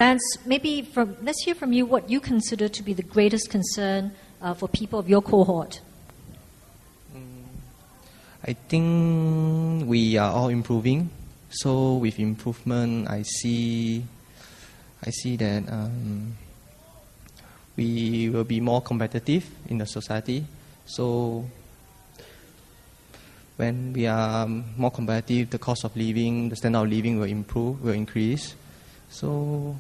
Lance, let's hear from you what you consider to be the greatest concern for people of your cohort. I think we are all improving. So with improvement, I see that we will be more competitive in the society. So when we are more competitive, the cost of living, the standard of living will increase. So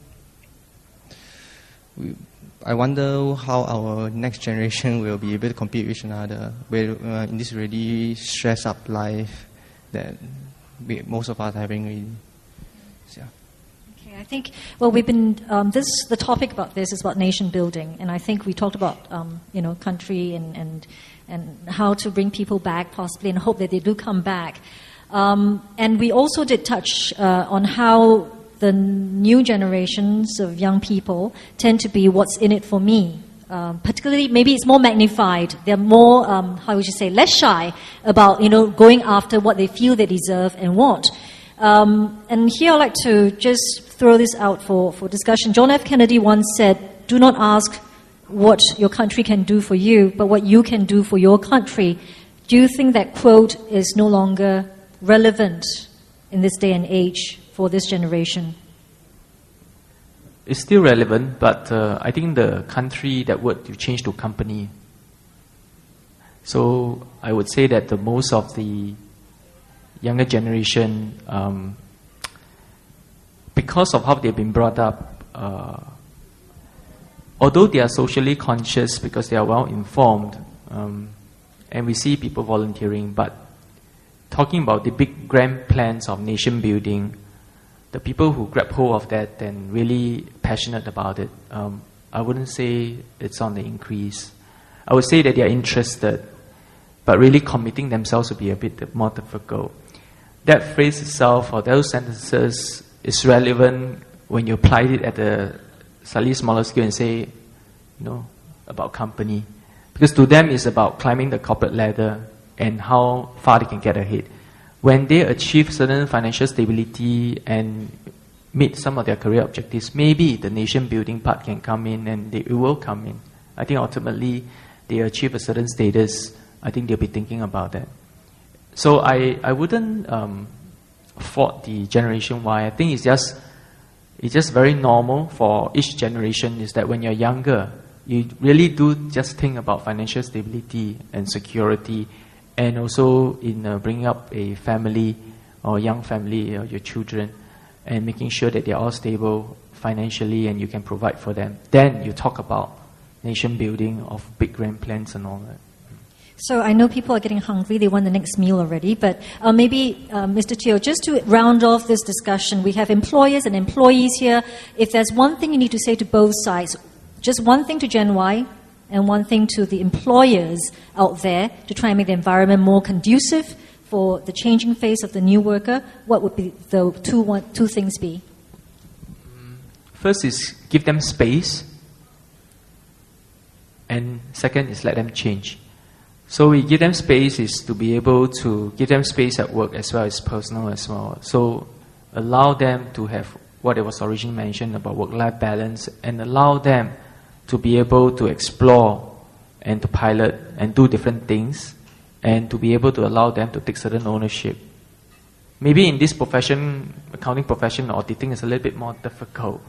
I wonder how our next generation will be able to compete with each another in this really stressed up life that most of us are having really. So, yeah. Okay, I think, well, we've been, the topic about this is about nation building, and I think we talked about, country and how to bring people back possibly and hope that they do come back. And we also did touch on how the new generations of young people tend to be what's in it for me. Particularly, maybe it's more magnified. They're more, less shy about, going after what they feel they deserve and want. And here I'd like to just throw this out for discussion. John F. Kennedy once said, "Do not ask what your country can do for you, but what you can do for your country." Do you think that quote is no longer relevant in this day and age for this generation? It's still relevant, but I think the country, that word you change to company. So I would say that the most of the younger generation, because of how they've been brought up, although they are socially conscious because they are well informed, and we see people volunteering, but talking about the big grand plans of nation building, the people who grab hold of that and really passionate about it, I wouldn't say it's on the increase. I would say that they are interested, but really committing themselves would be a bit more difficult. That phrase itself, or those sentences, is relevant when you apply it at a slightly smaller scale and say, about company. Because to them it's about climbing the corporate ladder and how far they can get ahead. When they achieve certain financial stability and meet some of their career objectives, maybe the nation building part can come in, and it will come in. I think ultimately they achieve a certain status, I think they'll be thinking about that. So I wouldn't fault the generation Y. I think it's just very normal for each generation, is that when you're younger, you really do just think about financial stability and security, and also in bringing up a family or young family or your children, and making sure that they're all stable financially and you can provide for them. Then you talk about nation building of big grand plans and all that. So I know people are getting hungry, they want the next meal already, but maybe, Mr. Teo, just to round off this discussion, we have employers and employees here. If there's one thing you need to say to both sides, just one thing to Gen Y, and one thing to the employers out there to try and make the environment more conducive for the changing face of the new worker, what would be the two things be? First is give them space, and second is let them change. So we give them space is to be able to give them space at work as well as personal as well. So allow them to have what it was originally mentioned about work-life balance, and allow them to be able to explore and to pilot and do different things, and to be able to allow them to take certain ownership. Maybe in this profession, accounting profession, auditing is a little bit more difficult,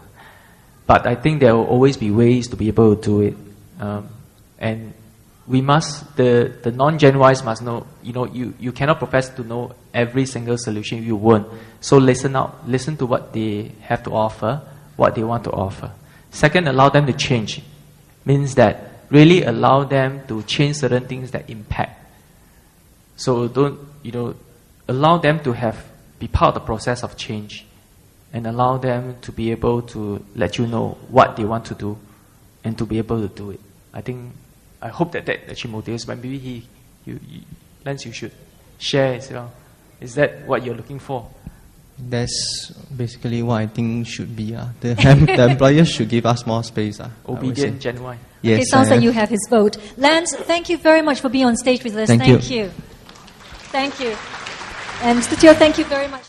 but I think there will always be ways to be able to do it. And we must, the non-Gen Ys must know, you cannot profess to know every single solution, you won't. So listen out, listen to what they have to offer, what they want to offer. Second, allow them to change. Means that really allow them to change certain things that impact. So don't, allow them to be part of the process of change, and allow them to be able to let you know what they want to do and to be able to do it. I hope that actually motivates, but maybe Lance, you should share as well. Is that what you're looking for? That's basically what I think should be. The employers should give us more space. Obedient Gen Y. Yes, okay, sounds like you have his vote. Lance, thank you very much for being on stage with us. Thank you. Thank you. And Mr. Teo, thank you very much.